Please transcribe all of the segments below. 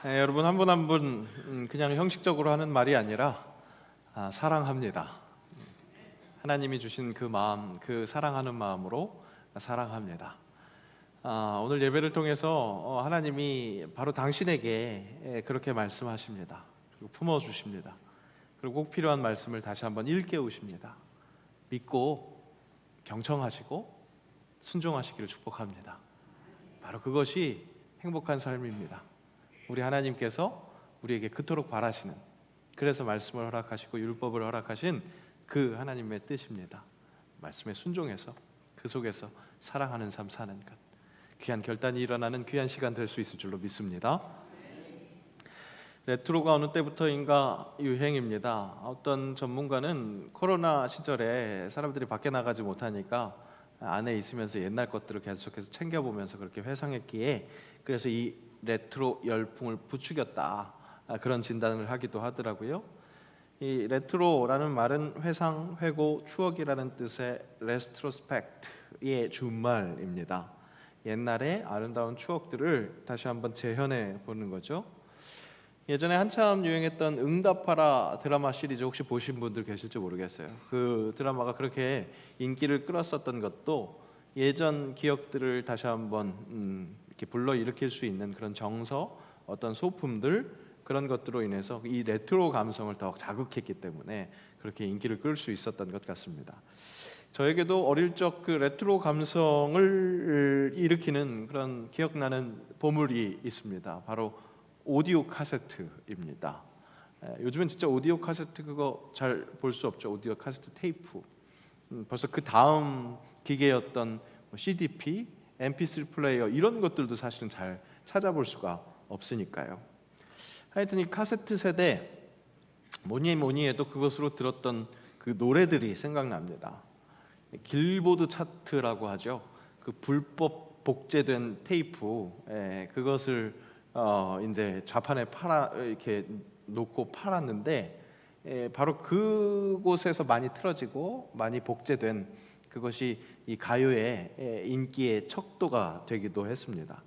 여러분 한 분 한 분 그냥 형식적으로 하는 말이 아니라 사랑합니다. 하나님이 주신 그 마음, 그 사랑하는 마음으로 사랑합니다. 오늘 예배를 통해서 하나님이 바로 당신에게 그렇게 말씀하십니다. 그리고 품어주십니다. 그리고 꼭 필요한 말씀을 다시 한번 일깨우십니다. 믿고 경청하시고 순종하시기를 축복합니다. 바로 그것이 행복한 삶입니다. 우리 하나님께서 우리에게 그토록 바라시는, 그래서 말씀을 허락하시고 율법을 허락하신 그 하나님의 뜻입니다. 말씀에 순종해서 그 속에서 사랑하는 삶 사는 것, 귀한 결단이 일어나는 귀한 시간 될 수 있을 줄로 믿습니다. 레트로가 어느 때부터인가 유행입니다. 어떤 전문가는 코로나 시절에 사람들이 밖에 나가지 못하니까 안에 있으면서 옛날 것들을 계속해서 챙겨보면서 그렇게 회상했기에 그래서 이 레트로 열풍을 부추겼다, 그런 진단을 하기도 하더라고요. 이 레트로라는 말은 회상, 회고, 추억이라는 뜻의 레트로스펙트의 준말입니다. 옛날의 아름다운 추억들을 다시 한번 재현해 보는 거죠. 예전에 한참 유행했던 응답하라 드라마 시리즈 혹시 보신 분들 계실지 모르겠어요. 그 드라마가 그렇게 인기를 끌었었던 것도 예전 기억들을 다시 한번 이렇게 불러일으킬 수 있는 그런 정서, 어떤 소품들, 그런 것들로 인해서 이 레트로 감성을 더욱 자극했기 때문에 그렇게 인기를 끌 수 있었던 것 같습니다. 저에게도 어릴 적 그 레트로 감성을 일으키는 그런 기억나는 보물이 있습니다. 바로 오디오 카세트입니다. 요즘엔 진짜 오디오 카세트 그거 잘 볼 수 없죠. 오디오 카세트 테이프. 벌써 그 다음 기계였던 CDP, MP3 플레이어 이런 것들도 사실은 잘 찾아볼 수가 없으니까요. 하여튼 이 카세트 세대 뭐니 해도 그것으로 들었던 그 노래들이 생각납니다. 길보드 차트라고 하죠. 그 불법 복제된 테이프, 그것을 이제 좌판에 이렇게 놓고 팔았는데, 바로 그곳에서 많이 틀어지고 많이 복제된 그것이 이 가요의 인기의 척도가 되기도 했습니다.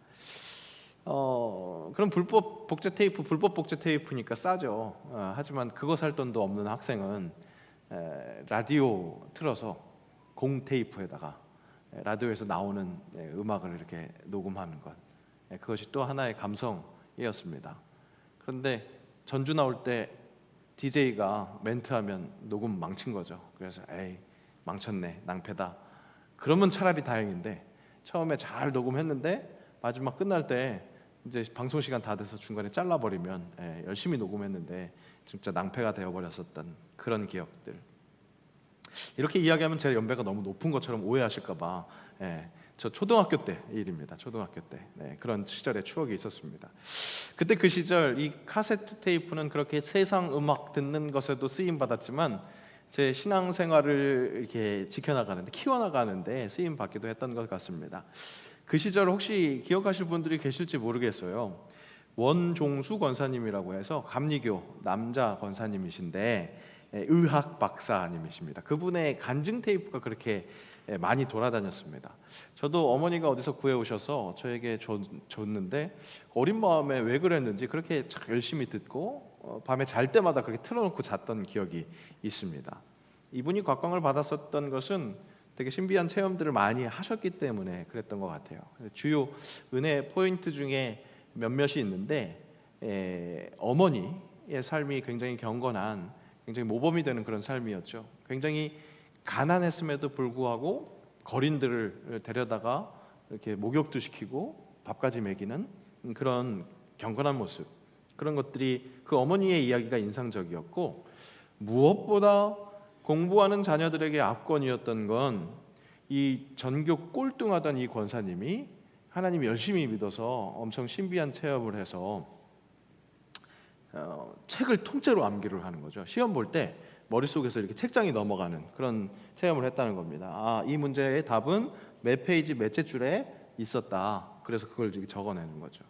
그럼 불법 복제 테이프니까 싸죠. 하지만 그거 살 돈도 없는 학생은 라디오 틀어서 공 테이프에다가 라디오에서 나오는 음악을 이렇게 녹음하는 것, 그것이 또 하나의 감성이었습니다. 그런데 전주 나올 때 DJ가 멘트하면 녹음 망친 거죠. 그래서 에이 망쳤네, 낭패다. 그러면 차라리 다행인데 처음에 잘 녹음했는데 마지막 끝날 때 이제 방송 시간 다 돼서 중간에 잘라버리면 열심히 녹음했는데 진짜 낭패가 되어버렸었던 그런 기억들. 이렇게 이야기하면 제 연배가 너무 높은 것처럼 오해하실까봐, 저 초등학교 때 일입니다. 초등학교 때 그런 시절의 추억이 있었습니다. 그때 그 시절 이 카세트 테이프는 그렇게 세상 음악 듣는 것에도 쓰임 받았지만 제 신앙생활을 이렇게 지켜나가는데, 키워나가는데 쓰임 받기도 했던 것 같습니다. 그 시절 혹시 기억하실 분들이 계실지 모르겠어요. 원종수 권사님이라고 해서 감리교 남자 권사님이신데 의학 박사님이십니다. 그분의 간증 테이프가 그렇게 많이 돌아다녔습니다. 저도 어머니가 어디서 구해오셔서 저에게 줬는데 어린 마음에 왜 그랬는지 그렇게 열심히 듣고 밤에 잘 때마다 그렇게 틀어놓고 잤던 기억이 있습니다. 이분이 곽광을 받았었던 것은 되게 신비한 체험들을 많이 하셨기 때문에 그랬던 것 같아요. 주요 은혜 포인트 중에 몇몇이 있는데, 어머니의 삶이 굉장히 경건한, 굉장히 모범이 되는 그런 삶이었죠. 굉장히 가난했음에도 불구하고 거린들을 데려다가 이렇게 목욕도 시키고 밥까지 먹이는 그런 경건한 모습, 그런 것들이 그 어머니의 이야기가 인상적이었고, 무엇보다 공부하는 자녀들에게 압권이었던 건 이 전교 꼴등하던 이 권사님이 하나님 열심히 믿어서 엄청 신비한 체험을 해서 책을 통째로 암기를 하는 거죠. 시험 볼 때 머릿속에서 이렇게 책장이 넘어가는 그런 체험을 했다는 겁니다. 이 문제의 답은 몇 페이지 몇째 줄에 있었다. 그래서 그걸 이렇게 적어내는 거죠.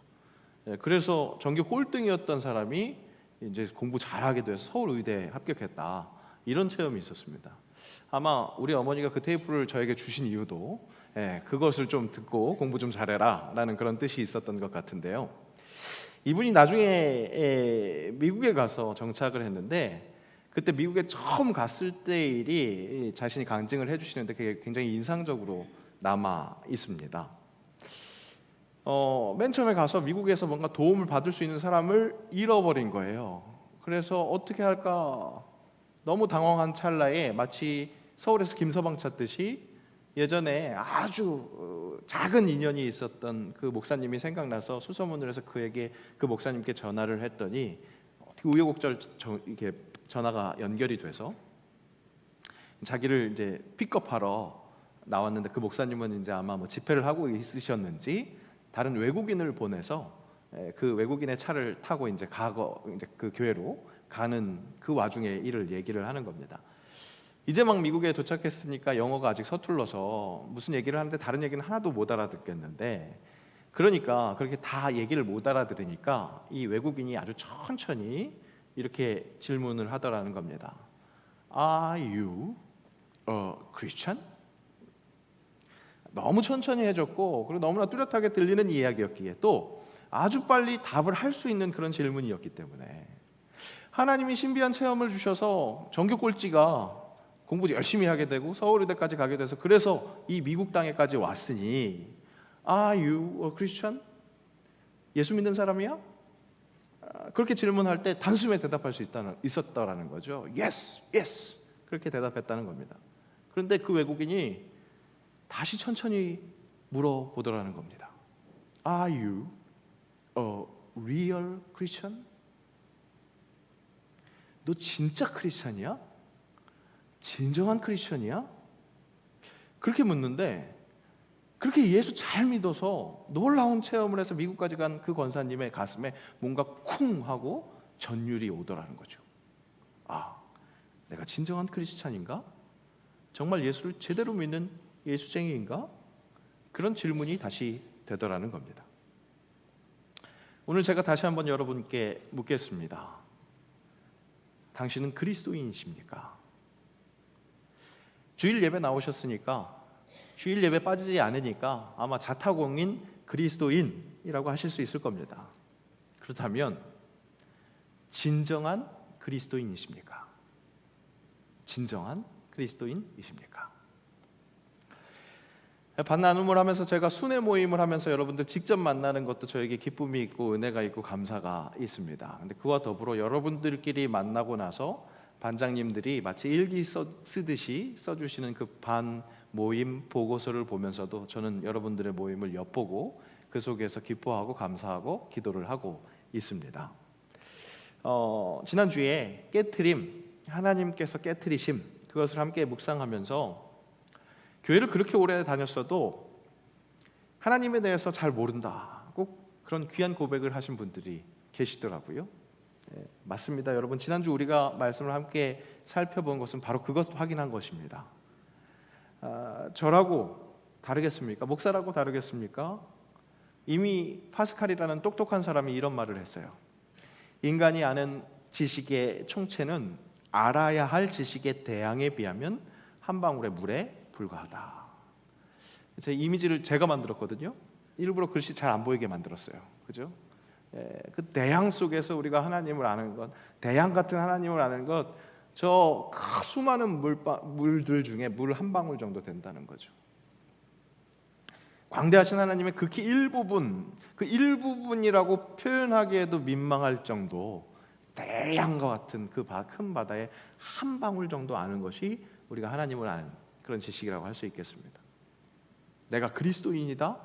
그래서 전교 꼴등이었던 사람이 이제 공부 잘하게 돼서 서울의대에 합격했다. 이런 체험이 있었습니다. 아마 우리 어머니가 그 테이프를 저에게 주신 이유도 그것을 좀 듣고 공부 좀 잘해라 라는 그런 뜻이 있었던 것 같은데요. 이분이 나중에 미국에 가서 정착을 했는데 그때 미국에 처음 갔을 때 일이 자신이 강증을 해주시는데 그게 굉장히 인상적으로 남아 있습니다. 맨 처음에 가서 미국에서 뭔가 도움을 받을 수 있는 사람을 잃어버린 거예요. 그래서 어떻게 할까 너무 당황한 찰나에 마치 서울에서 김서방 찾듯이 예전에 아주 작은 인연이 있었던 그 목사님이 생각나서 수소문을 해서 그 목사님께 전화를 했더니 어떻게 우여곡절 이렇게 전화가 연결이 돼서 자기를 이제 픽업하러 나왔는데 그 목사님은 이제 아마 뭐 집회를 하고 있으셨는지 다른 외국인을 보내서 그 외국인의 차를 타고 이제 그 교회로 가는 그 와중에 이를 얘기를 하는 겁니다. 이제 막 미국에 도착했으니까 영어가 아직 서툴러서 무슨 얘기를 하는데 다른 얘기는 하나도 못 알아듣겠는데, 그러니까 그렇게 다 얘기를 못 알아들으니까 이 외국인이 아주 천천히 이렇게 질문을 하더라는 겁니다. Are you a Christian? 너무 천천히 해줬고 그리고 너무나 뚜렷하게 들리는 이야기였기에 또 아주 빨리 답을 할 수 있는 그런 질문이었기 때문에 하나님이 신비한 체험을 주셔서 전교 꼴찌가 공부 열심히 하게 되고 서울의대까지 가게 돼서 그래서 이 미국 땅에까지 왔으니 Are you a Christian? 예수 믿는 사람이야? 그렇게 질문할 때 단숨에 대답할 수 있었다라는 거죠. Yes, yes. 그렇게 대답했다는 겁니다. 그런데 그 외국인이 다시 천천히 물어보더라는 겁니다. Are you a real Christian? 너 진짜 크리스찬이야? 진정한 크리스찬이야? 그렇게 묻는데 그렇게 예수 잘 믿어서 놀라운 체험을 해서 미국까지 간 그 권사님의 가슴에 뭔가 쿵 하고 전율이 오더라는 거죠. 아, 내가 진정한 크리스찬인가? 정말 예수를 제대로 믿는 예수쟁이인가? 그런 질문이 다시 되더라는 겁니다. 오늘 제가 다시 한번 여러분께 묻겠습니다. 당신은 그리스도인이십니까? 주일 예배 나오셨으니까 주일 예배 빠지지 않으니까 아마 자타공인 그리스도인이라고 하실 수 있을 겁니다. 그렇다면 진정한 그리스도인이십니까? 진정한 그리스도인이십니까? 반나눔을 하면서 제가 순회 모임을 하면서 여러분들 직접 만나는 것도 저에게 기쁨이 있고 은혜가 있고 감사가 있습니다. 근데 그와 더불어 여러분들끼리 만나고 나서 반장님들이 마치 일기 쓰듯이 써주시는 그 반 모임 보고서를 보면서도 저는 여러분들의 모임을 엿보고 그 속에서 기뻐하고 감사하고 기도를 하고 있습니다. 지난주에 깨트림, 하나님께서 깨트리심, 그것을 함께 묵상하면서 교회를 그렇게 오래 다녔어도 하나님에 대해서 잘 모른다, 꼭 그런 귀한 고백을 하신 분들이 계시더라고요. 맞습니다. 여러분, 지난주 우리가 말씀을 함께 살펴본 것은 바로 그것 확인한 것입니다. 저라고 다르겠습니까? 목사라고 다르겠습니까? 이미 파스칼이라는 똑똑한 사람이 이런 말을 했어요. 인간이 아는 지식의 총체는 알아야 할 지식의 대양에 비하면 한 방울의 물에 불과하다. 제 이미지를 제가 만들었거든요. 일부러 글씨 잘 안 보이게 만들었어요. 그죠? 그 대양 속에서 우리가 하나님을 아는 것, 대양 같은 하나님을 아는 것, 저 수많은 물들 중에 물 한 방울 정도 된다는 거죠. 광대하신 하나님의 극히 일부분, 그 일부분이라고 표현하기에도 민망할 정도 대양과 같은 그 큰 바다에 한 방울 정도 아는 것이 우리가 하나님을 아는 그런 지식이라고 할 수 있겠습니다. 내가 그리스도인이다,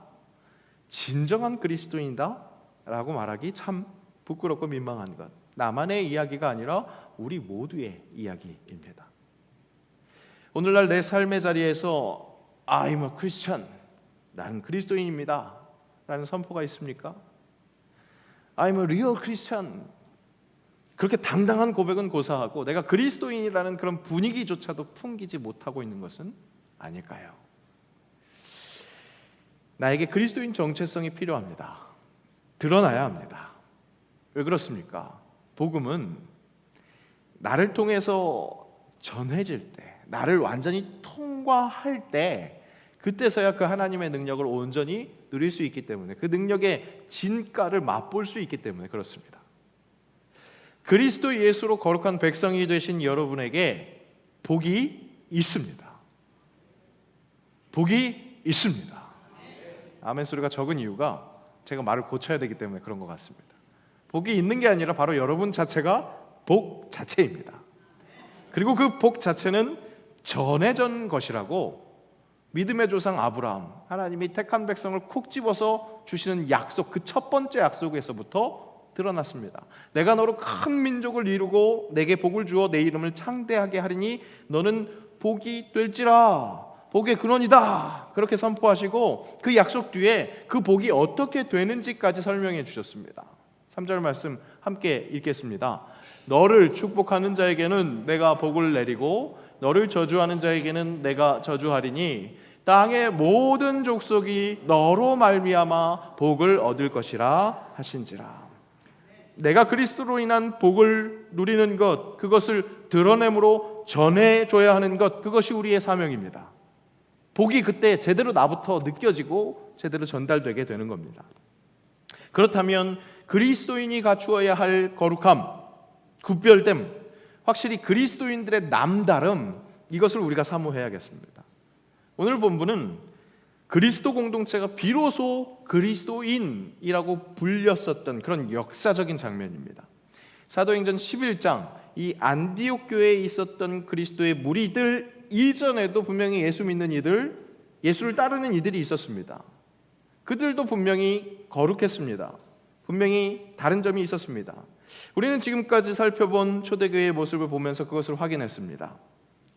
진정한 그리스도인이다 라고 말하기 참 부끄럽고 민망한 것, 나만의 이야기가 아니라 우리 모두의 이야기입니다. 오늘날 내 삶의 자리에서 I'm a Christian, 나는 그리스도인입니다 라는 선포가 있습니까? I'm a real Christian, 그렇게 당당한 고백은 고사하고 내가 그리스도인이라는 그런 분위기조차도 풍기지 못하고 있는 것은 아닐까요? 나에게 그리스도인 정체성이 필요합니다. 드러나야 합니다. 왜 그렇습니까? 복음은 나를 통해서 전해질 때, 나를 완전히 통과할 때 그때서야 그 하나님의 능력을 온전히 누릴 수 있기 때문에, 그 능력의 진가를 맛볼 수 있기 때문에 그렇습니다. 그리스도 예수로 거룩한 백성이 되신 여러분에게 복이 있습니다. 복이 있습니다. 아멘 소리가 적은 이유가 제가 말을 고쳐야 되기 때문에 그런 것 같습니다. 복이 있는 게 아니라 바로 여러분 자체가 복 자체입니다. 그리고 그 복 자체는 전해전 것이라고 믿음의 조상 아브라함, 하나님이 택한 백성을 콕 집어서 주시는 약속, 그 첫 번째 약속에서부터 드러났습니다. 내가 너로 큰 민족을 이루고 내게 복을 주어 내 이름을 창대하게 하리니 너는 복이 될지라, 복의 근원이다, 그렇게 선포하시고 그 약속 뒤에 그 복이 어떻게 되는지까지 설명해 주셨습니다. 3절 말씀 함께 읽겠습니다. 너를 축복하는 자에게는 내가 복을 내리고 너를 저주하는 자에게는 내가 저주하리니 땅의 모든 족속이 너로 말미암아 복을 얻을 것이라 하신지라. 내가 그리스도로 인한 복을 누리는 것, 그것을 드러내므로 전해줘야 하는 것, 그것이 우리의 사명입니다. 복이 그때 제대로 나부터 느껴지고 제대로 전달되게 되는 겁니다. 그렇다면 그리스도인이 갖추어야 할 거룩함, 구별됨, 확실히 그리스도인들의 남다름, 이것을 우리가 사모해야겠습니다. 오늘 본문은 그리스도 공동체가 비로소 그리스도인이라고 불렸었던 그런 역사적인 장면입니다. 사도행전 11장, 이 안디옥 교회에 있었던 그리스도의 무리들 이전에도 분명히 예수 믿는 이들, 예수를 따르는 이들이 있었습니다. 그들도 분명히 거룩했습니다. 분명히 다른 점이 있었습니다. 우리는 지금까지 살펴본 초대교회의 모습을 보면서 그것을 확인했습니다.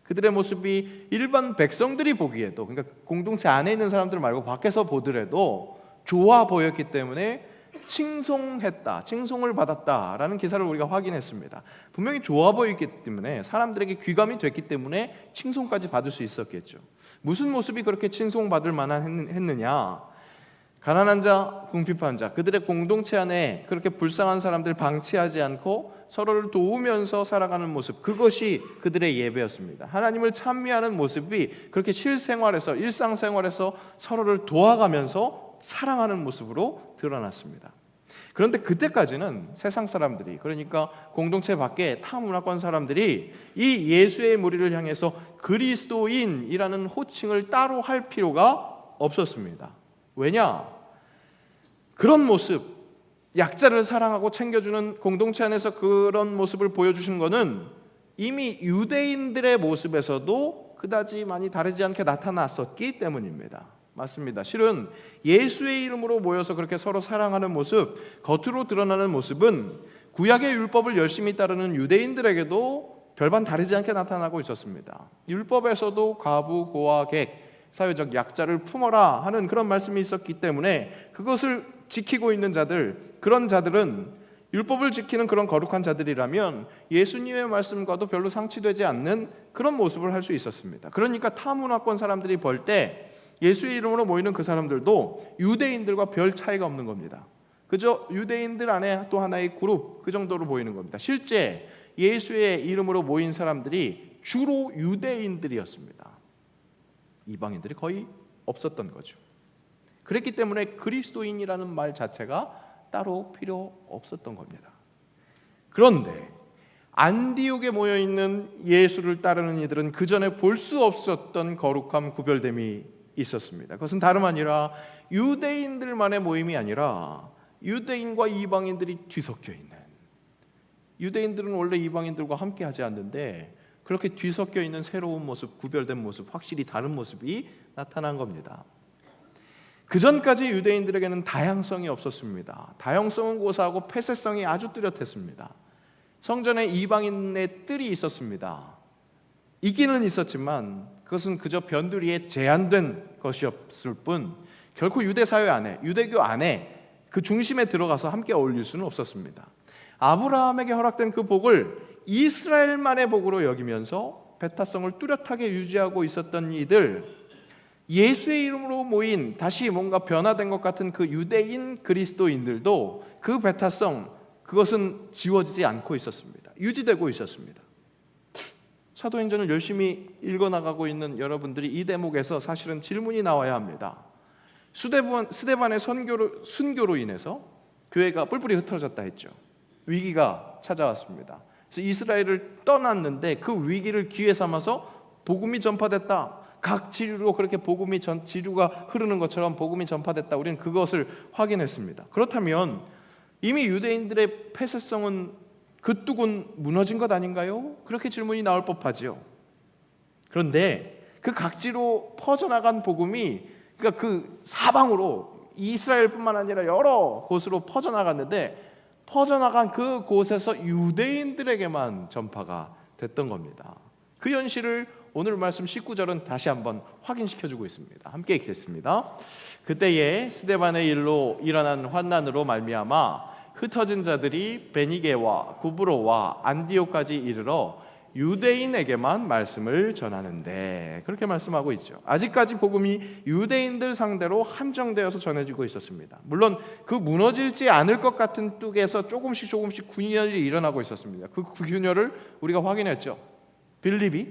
그들의 모습이 일반 백성들이 보기에도, 그러니까 공동체 안에 있는 사람들 말고 밖에서 보더라도 좋아 보였기 때문에 칭송했다, 칭송을 받았다라는 기사를 우리가 확인했습니다. 분명히 좋아 보였기 때문에, 사람들에게 귀감이 됐기 때문에 칭송까지 받을 수 있었겠죠. 무슨 모습이 그렇게 칭송받을 만한 했느냐? 가난한 자, 궁핍한 자, 그들의 공동체 안에 그렇게 불쌍한 사람들 방치하지 않고 서로를 도우면서 살아가는 모습, 그것이 그들의 예배였습니다. 하나님을 찬미하는 모습이 그렇게 실생활에서, 일상생활에서 서로를 도와가면서 사랑하는 모습으로 드러났습니다. 그런데 그때까지는 세상 사람들이, 그러니까 공동체 밖에 타 문화권 사람들이 이 예수의 무리를 향해서 그리스도인이라는 호칭을 따로 할 필요가 없었습니다. 왜냐? 그런 모습, 약자를 사랑하고 챙겨주는 공동체 안에서 그런 모습을 보여주신 것은 이미 유대인들의 모습에서도 그다지 많이 다르지 않게 나타났었기 때문입니다. 맞습니다. 실은 예수의 이름으로 모여서 그렇게 서로 사랑하는 모습, 겉으로 드러나는 모습은 구약의 율법을 열심히 따르는 유대인들에게도 별반 다르지 않게 나타나고 있었습니다. 율법에서도 과부, 고아, 객, 사회적 약자를 품어라 하는 그런 말씀이 있었기 때문에 그것을 지키고 있는 자들, 그런 자들은 율법을 지키는 그런 거룩한 자들이라면 예수님의 말씀과도 별로 상치되지 않는 그런 모습을 할 수 있었습니다. 그러니까 타문화권 사람들이 볼 때 예수의 이름으로 모이는 그 사람들도 유대인들과 별 차이가 없는 겁니다. 그저 유대인들 안에 또 하나의 그룹, 그 정도로 보이는 겁니다. 실제 예수의 이름으로 모인 사람들이 주로 유대인들이었습니다. 이방인들이 거의 없었던 거죠. 그랬기 때문에 그리스도인이라는 말 자체가 따로 필요 없었던 겁니다. 그런데 안디옥에 모여있는 예수를 따르는 이들은 그 전에 볼 수 없었던 거룩함, 구별됨이 있었습니다. 그것은 다름 아니라 유대인들만의 모임이 아니라 유대인과 이방인들이 뒤섞여 있는, 유대인들은 원래 이방인들과 함께 하지 않는데 그렇게 뒤섞여 있는 새로운 모습, 구별된 모습, 확실히 다른 모습이 나타난 겁니다. 그 전까지 유대인들에게는 다양성이 없었습니다. 다양성은 고사하고 폐쇄성이 아주 뚜렷했습니다. 성전에 이방인의 뜰이 있었습니다. 있기는 있었지만 그것은 그저 변두리에 제한된 것이었을 뿐 결코 유대 사회 안에, 유대교 안에 그 중심에 들어가서 함께 어울릴 수는 없었습니다. 아브라함에게 허락된 그 복을 이스라엘만의 복으로 여기면서 배타성을 뚜렷하게 유지하고 있었던 이들, 예수의 이름으로 모인 다시 뭔가 변화된 것 같은 그 유대인 그리스도인들도 그 배타성, 그것은 지워지지 않고 있었습니다. 유지되고 있었습니다. 사도행전을 열심히 읽어나가고 있는 여러분들이 이 대목에서 사실은 질문이 나와야 합니다. 스데반의 순교로 인해서 교회가 뿔뿔이 흩어졌다 했죠. 위기가 찾아왔습니다. 그래서 이스라엘을 떠났는데 그 위기를 기회 삼아서 복음이 전파됐다. 각 지류로 그렇게 지류가 흐르는 것처럼 복음이 전파됐다. 우리는 그것을 확인했습니다. 그렇다면 이미 유대인들의 폐쇄성은 그 뚝은 무너진 것 아닌가요? 그렇게 질문이 나올 법하지요. 그런데 그 각지로 퍼져나간 복음이 그러니까 그 사방으로 이스라엘뿐만 아니라 여러 곳으로 퍼져나갔는데 퍼져나간 그 곳에서 유대인들에게만 전파가 됐던 겁니다. 그 현실을 오늘 말씀 19절은 다시 한번 확인시켜주고 있습니다. 함께 읽겠습니다. 그때에 스데반의 일로 일어난 환난으로 말미암아 흩어진 자들이 베니게와 구브로와 안디오까지 이르러 유대인에게만 말씀을 전하는데, 그렇게 말씀하고 있죠. 아직까지 복음이 유대인들 상대로 한정되어서 전해지고 있었습니다. 물론 그 무너지지 않을 것 같은 뚝에서 조금씩 균열이 일어나고 있었습니다. 그 균열을 우리가 확인했죠. 빌립이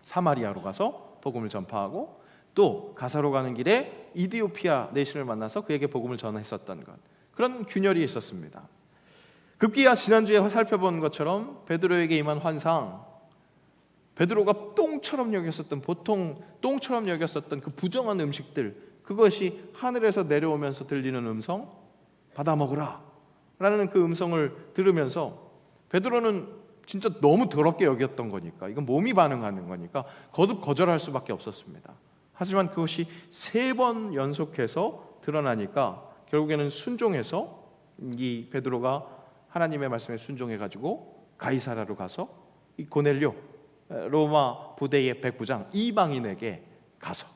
사마리아로 가서 복음을 전파하고 또 가사로 가는 길에 이디오피아 내신을 만나서 그에게 복음을 전했었던 것, 그런 균열이 있었습니다. 급기야 지난주에 살펴본 것처럼 베드로에게 임한 환상, 베드로가 보통 똥처럼 여겼었던 그 부정한 음식들, 그것이 하늘에서 내려오면서 들리는 음성, 받아 먹으라 라는 그 음성을 들으면서 베드로는 진짜 너무 더럽게 여겼던 거니까, 이건 몸이 반응하는 거니까 거듭 거절할 수밖에 없었습니다. 하지만 그것이 3번 연속해서 드러나니까 결국에는 순종해서 이 베드로가 하나님의 말씀에 순종해가지고 가이사라로 가서 이 고넬료 로마 부대의 백부장 이방인에게 가서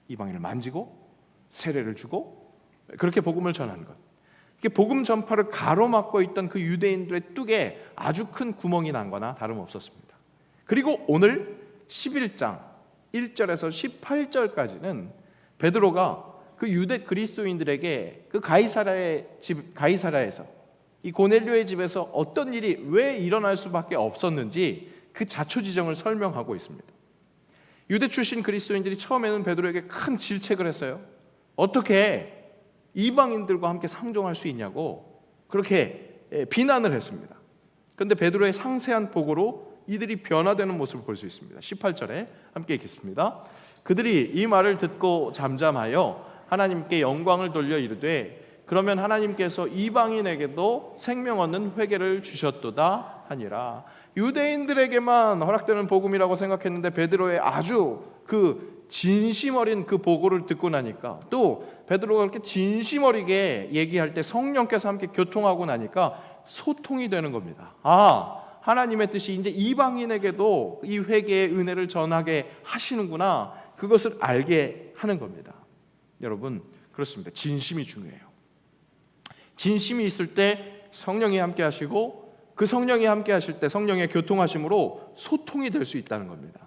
이방인을 만지고 세례를 주고 그렇게 복음을 전한 것, 이게 복음 전파를 가로막고 있던 그 유대인들의 뚝에 아주 큰 구멍이 난 거나 다름없었습니다. 그리고 오늘 11장 1절에서 18절까지는 베드로가 그 유대 그리스도인들에게 그 가이사라에서 이 고넬료의 집에서 어떤 일이 왜 일어날 수밖에 없었는지 그 자초지정을 설명하고 있습니다. 유대 출신 그리스도인들이 처음에는 베드로에게 큰 질책을 했어요. 어떻게 이방인들과 함께 상종할 수 있냐고 그렇게 비난을 했습니다. 그런데 베드로의 상세한 보고로 이들이 변화되는 모습을 볼 수 있습니다. 18절에 함께 읽겠습니다. 그들이 이 말을 듣고 잠잠하여 하나님께 영광을 돌려 이르되 그러면 하나님께서 이방인에게도 생명 얻는 회개를 주셨도다 하니라. 유대인들에게만 허락되는 복음이라고 생각했는데 베드로의 아주 그 진심 어린 그 보고를 듣고 나니까, 또 베드로가 그렇게 진심 어리게 얘기할 때 성령께서 함께 교통하고 나니까 소통이 되는 겁니다. 하나님의 뜻이 이제 이방인에게도 이 회개의 은혜를 전하게 하시는구나, 그것을 알게 하는 겁니다. 여러분, 그렇습니다. 진심이 중요해요. 진심이 있을 때 성령이 함께 하시고 그 성령이 함께 하실 때 성령의 교통하심으로 소통이 될 수 있다는 겁니다.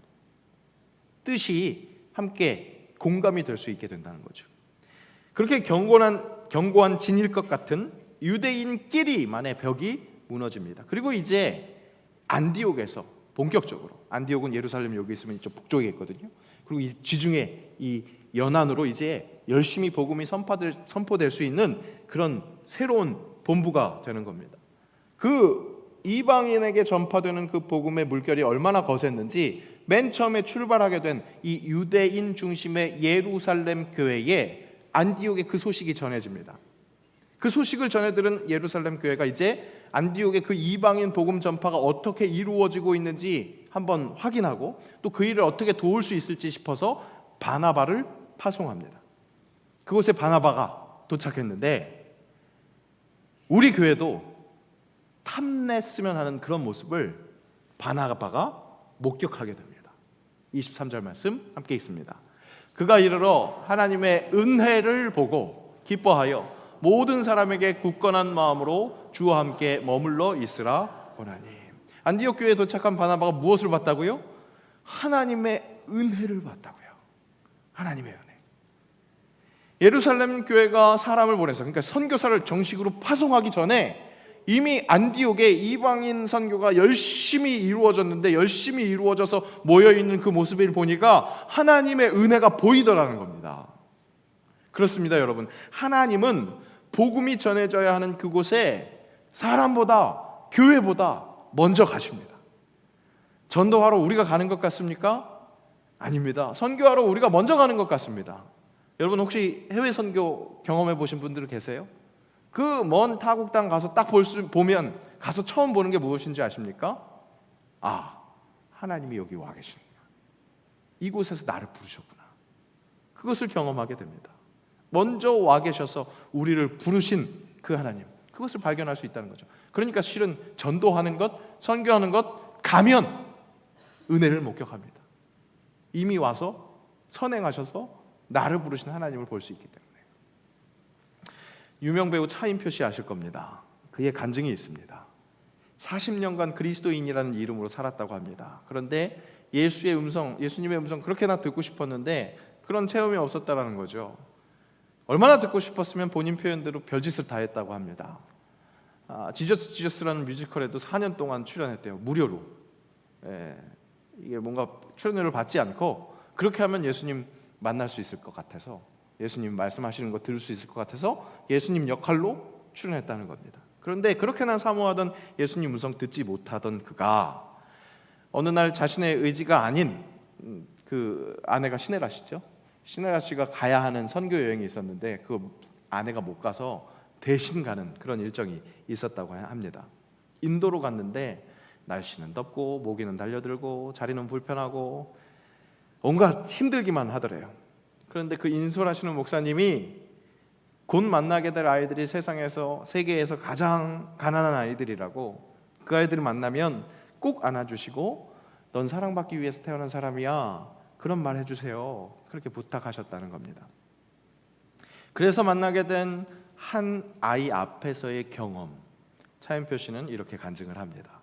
뜻이 함께 공감이 될 수 있게 된다는 거죠. 그렇게 견고한 진일 것 같은 유대인끼리만의 벽이 무너집니다. 그리고 이제 안디옥에서 본격적으로, 안디옥은 예루살렘 여기 있으면 이쪽 북쪽에 있거든요. 그리고 이 지중해 이 연안으로 이제 열심히 복음이 선포될 수 있는 그런 새로운 본부가 되는 겁니다. 그 이방인에게 전파되는 그 복음의 물결이 얼마나 거셌는지 맨 처음에 출발하게 된 이 유대인 중심의 예루살렘 교회에 안디옥에 그 소식이 전해집니다. 그 소식을 전해들은 예루살렘 교회가 이제 안디옥의 그 이방인 복음 전파가 어떻게 이루어지고 있는지 한번 확인하고 또 그 일을 어떻게 도울 수 있을지 싶어서 바나바를 파송합니다. 그곳에 바나바가 도착했는데 우리 교회도 탐냈으면 하는 그런 모습을 바나바가 목격하게 됩니다. 23절 말씀 함께 읽습니다. 그가 이르러 하나님의 은혜를 보고 기뻐하여 모든 사람에게 굳건한 마음으로 주와 함께 머물러 있으라 권하니. 안디옥 교회에 도착한 바나바가 무엇을 봤다고요? 하나님의 은혜를 봤다고요. 하나님의 은혜. 예루살렘 교회가 사람을 보내서, 그러니까 선교사를 정식으로 파송하기 전에 이미 안디옥에 이방인 선교가 열심히 이루어졌는데 열심히 이루어져서 모여있는 그 모습을 보니까 하나님의 은혜가 보이더라는 겁니다. 그렇습니다, 여러분. 하나님은 복음이 전해져야 하는 그곳에 사람보다, 교회보다 먼저 가십니다. 전도하러 우리가 가는 것 같습니까? 아닙니다. 선교하러 우리가 먼저 가는 것 같습니다. 여러분 혹시 해외 선교 경험해 보신 분들 계세요? 그 먼 타국 땅 가서 딱 보면 가서 처음 보는 게 무엇인지 아십니까? 아, 하나님이 여기 와 계시구나. 이곳에서 나를 부르셨구나. 그것을 경험하게 됩니다. 먼저 와 계셔서 우리를 부르신 그 하나님, 그것을 발견할 수 있다는 거죠. 그러니까 실은 전도하는 것, 선교하는 것, 가면 은혜를 목격합니다. 이미 와서 선행하셔서 나를 부르신 하나님을 볼 수 있기 때문에. 유명 배우 차인표 씨 아실 겁니다. 그의 간증이 있습니다. 40년간 그리스도인이라는 이름으로 살았다고 합니다. 그런데 예수님의 음성 그렇게나 듣고 싶었는데 그런 체험이 없었다라는 거죠. 얼마나 듣고 싶었으면 본인 표현대로 별짓을 다 했다고 합니다. 지저스라는 뮤지컬에도 4년 동안 출연했대요. 무료로. 이게 뭔가 출연료를 받지 않고 그렇게 하면 예수님 만날 수 있을 것 같아서, 예수님 말씀하시는 거 들을 수 있을 것 같아서 예수님 역할로 출연했다는 겁니다. 그런데 그렇게나 사모하던 예수님 음성 듣지 못하던 그가 어느 날 자신의 의지가 아닌 그 아내가 시네라 씨죠. 시네라 씨가 가야 하는 선교 여행이 있었는데 그 아내가 못 가서 대신 가는 그런 일정이 있었다고 합니다. 인도로 갔는데 날씨는 덥고 모기는 달려들고 자리는 불편하고 온갖 힘들기만 하더래요. 그런데 그 인솔하시는 목사님이 곧 만나게 될 아이들이 세계에서 가장 가난한 아이들이라고, 그 아이들을 만나면 꼭 안아주시고 넌 사랑받기 위해서 태어난 사람이야, 그런 말 해주세요, 그렇게 부탁하셨다는 겁니다. 그래서 만나게 된 한 아이 앞에서의 경험, 차인표 씨는 이렇게 간증을 합니다.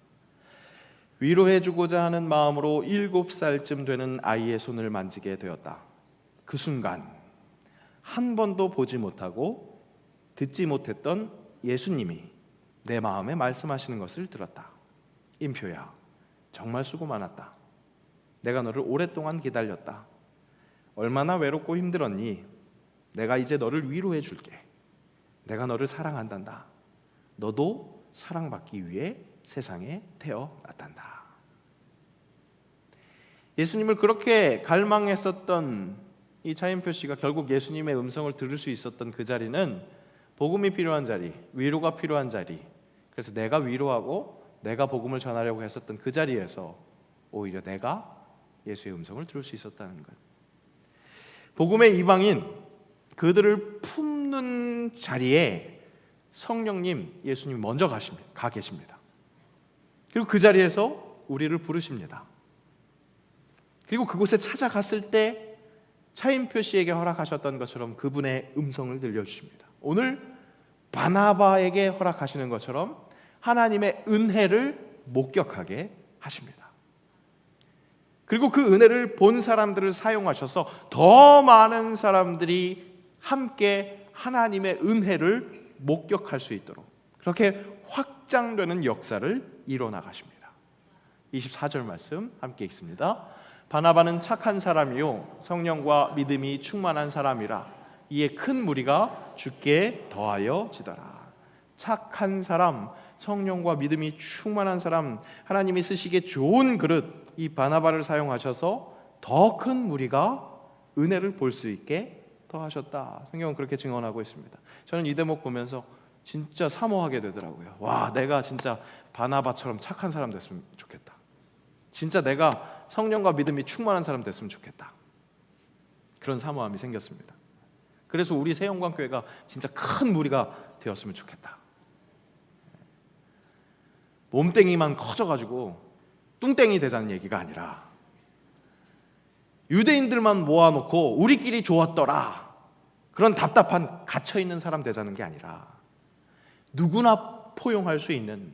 위로해주고자 하는 마음으로 7살쯤 되는 아이의 손을 만지게 되었다. 그 순간 한 번도 보지 못하고 듣지 못했던 예수님이 내 마음에 말씀하시는 것을 들었다. 임표야, 정말 수고 많았다. 내가 너를 오랫동안 기다렸다. 얼마나 외롭고 힘들었니? 내가 이제 너를 위로해 줄게. 내가 너를 사랑한단다. 너도 사랑받기 위해 세상에 태어났단다. 예수님을 그렇게 갈망했었던 이 차인표 씨가 결국 예수님의 음성을 들을 수 있었던 그 자리는 복음이 필요한 자리, 위로가 필요한 자리, 그래서 내가 위로하고 내가 복음을 전하려고 했었던 그 자리에서 오히려 내가 예수의 음성을 들을 수 있었다는 것. 복음의 이방인, 그들을 품는 자리에 성령님, 예수님 먼저 가 계십니다. 그리고 그 자리에서 우리를 부르십니다. 그리고 그곳에 찾아갔을 때 차인표 씨에게 허락하셨던 것처럼 그분의 음성을 들려주십니다. 오늘 바나바에게 허락하시는 것처럼 하나님의 은혜를 목격하게 하십니다. 그리고 그 은혜를 본 사람들을 사용하셔서 더 많은 사람들이 함께 하나님의 은혜를 목격할 수 있도록 그렇게 확장되는 역사를 이뤄나가십니다. 24절 말씀 함께 읽습니다. 바나바는 착한 사람이요 성령과 믿음이 충만한 사람이라 이에 큰 무리가 주께 더하여 지더라. 착한 사람, 성령과 믿음이 충만한 사람, 하나님이 쓰시기에 좋은 그릇, 이 바나바를 사용하셔서 더 큰 무리가 은혜를 볼 수 있게 더하셨다. 성경은 그렇게 증언하고 있습니다. 저는 이 대목 보면서 진짜 사모하게 되더라고요. 와, 내가 진짜 바나바처럼 착한 사람 됐으면 좋겠다. 진짜 내가 성령과 믿음이 충만한 사람 됐으면 좋겠다. 그런 사모함이 생겼습니다. 그래서 우리 새영광교회가 진짜 큰 무리가 되었으면 좋겠다. 몸땡이만 커져가지고 뚱땡이 되자는 얘기가 아니라 유대인들만 모아놓고 우리끼리 좋았더라, 그런 답답한 갇혀있는 사람 되자는 게 아니라 누구나 포용할 수 있는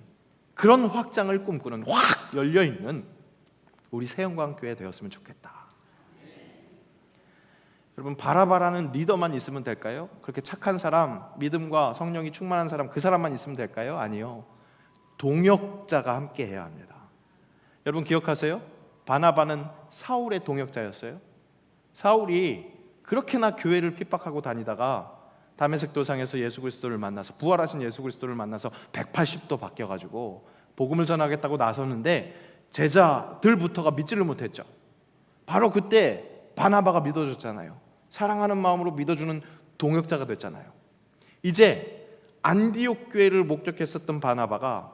그런 확장을 꿈꾸는 확 열려있는 우리 새영광교회 되었으면 좋겠다. 여러분, 바라바라는 리더만 있으면 될까요? 그렇게 착한 사람, 믿음과 성령이 충만한 사람, 그 사람만 있으면 될까요? 아니요. 동역자가 함께 해야 합니다. 여러분 기억하세요? 바나바는 사울의 동역자였어요. 사울이 그렇게나 교회를 핍박하고 다니다가 다메섹 도상에서 예수 그리스도를 만나서, 부활하신 예수 그리스도를 만나서 180도 바뀌어가지고 복음을 전하겠다고 나섰는데 제자들부터가 믿지를 못했죠. 바로 그때 바나바가 믿어줬잖아요. 사랑하는 마음으로 믿어주는 동역자가 됐잖아요. 이제 안디옥 교회를 목적했었던 바나바가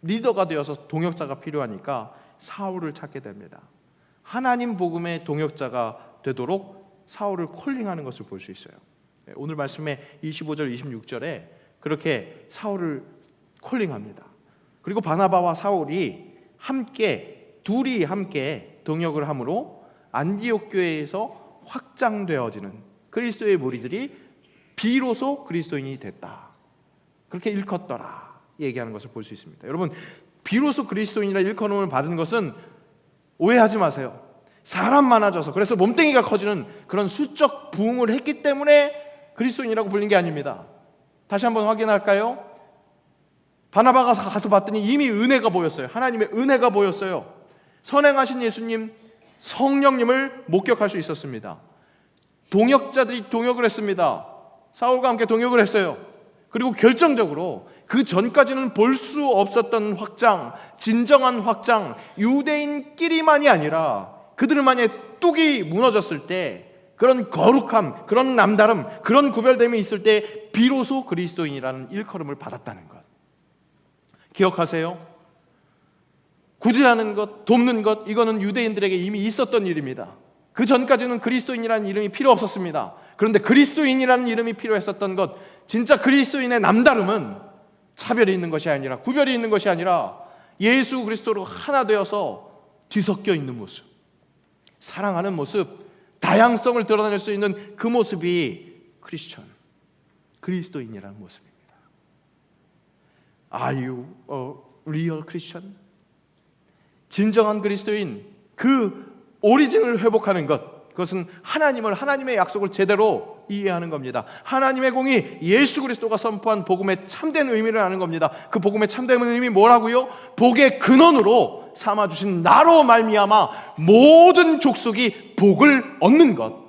리더가 되어서 동역자가 필요하니까 사울을 찾게 됩니다. 하나님 복음의 동역자가 되도록 사울을 콜링하는 것을 볼 수 있어요. 오늘 말씀의 25절 26절에 그렇게 사울을 콜링합니다. 그리고 바나바와 사울이 둘이 함께 동역을 함으로 안디옥 교회에서 확장되어지는 그리스도의 무리들이 비로소 그리스도인이 됐다. 그렇게 일컫더라 얘기하는 것을 볼 수 있습니다. 여러분, 비로소 그리스도인이라 일컬음을 받은 것은 오해하지 마세요. 사람 많아져서, 그래서 몸뚱이가 커지는 그런 수적 부흥을 했기 때문에 그리스도인이라고 불린 게 아닙니다. 다시 한번 확인할까요? 바나바가 가서 봤더니 이미 은혜가 보였어요. 하나님의 은혜가 보였어요. 선행하신 예수님, 성령님을 목격할 수 있었습니다. 동역자들이 동역을 했습니다. 사울과 함께 동역을 했어요. 그리고 결정적으로 그 전까지는 볼 수 없었던 확장, 진정한 확장, 유대인끼리만이 아니라 그들만의 뚝이 무너졌을 때, 그런 거룩함, 그런 남다름, 그런 구별됨이 있을 때 비로소 그리스도인이라는 일컬음을 받았다는 것. 기억하세요? 구제하는 것, 돕는 것, 이거는 유대인들에게 이미 있었던 일입니다. 그 전까지는 그리스도인이라는 이름이 필요 없었습니다. 그런데 그리스도인이라는 이름이 필요했었던 것, 진짜 그리스도인의 남다름은 차별이 있는 것이 아니라, 구별이 있는 것이 아니라 예수 그리스도로 하나 되어서 뒤섞여 있는 모습, 사랑하는 모습, 다양성을 드러낼 수 있는 그 모습이 그리스도인이라는 모습입니다. Are you a real Christian? 진정한 그리스도인, 그 오리진을 회복하는 것, 그것은 하나님의 약속을 제대로 이해하는 겁니다. 하나님의 공의, 예수 그리스도가 선포한 복음의 참된 의미를 아는 겁니다. 그 복음의 참된 의미 뭐라고요? 복의 근원으로 삼아주신 나로 말미암아 모든 족속이 복을 얻는 것,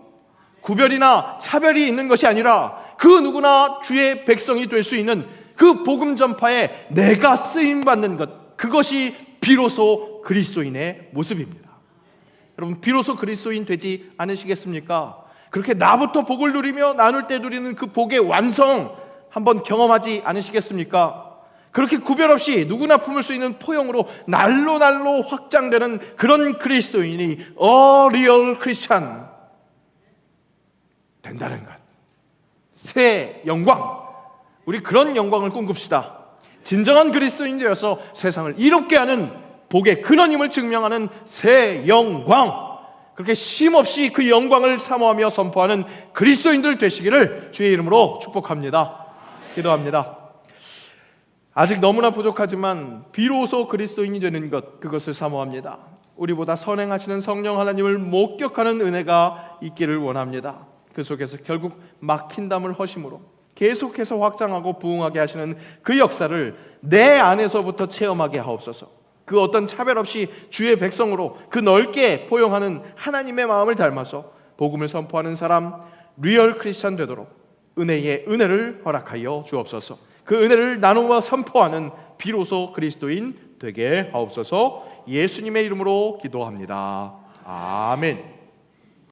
구별이나 차별이 있는 것이 아니라 그 누구나 주의 백성이 될 수 있는 그 복음 전파에 내가 쓰임받는 것, 그것이 비로소 그리스도인의 모습입니다. 여러분, 비로소 그리스도인 되지 않으시겠습니까? 그렇게 나부터 복을 누리며 나눌 때 누리는 그 복의 완성 한번 경험하지 않으시겠습니까? 그렇게 구별 없이 누구나 품을 수 있는 포용으로 날로 확장되는 그런 그리스도인이 리얼 크리스찬 된다는 것. 새 영광, 우리 그런 영광을 꿈꿉시다. 진정한 그리스도인 되어서 세상을 이롭게 하는 복의 근원임을 증명하는 새 영광, 그렇게 쉼없이 그 영광을 사모하며 선포하는 그리스도인들 되시기를 주의 이름으로 축복합니다. 기도합니다. 아직 너무나 부족하지만 비로소 그리스도인이 되는 것, 그것을 사모합니다. 우리보다 선행하시는 성령 하나님을 목격하는 은혜가 있기를 원합니다. 그 속에서 결국 막힌 담을 허심으로 계속해서 확장하고 부흥하게 하시는 그 역사를 내 안에서부터 체험하게 하옵소서. 그 어떤 차별 없이 주의 백성으로 그 넓게 포용하는 하나님의 마음을 닮아서 복음을 선포하는 사람, 리얼 크리스찬 되도록 은혜의 은혜를 허락하여 주옵소서. 그 은혜를 나누어 선포하는 비로소 그리스도인 되게 하옵소서. 예수님의 이름으로 기도합니다. 아멘.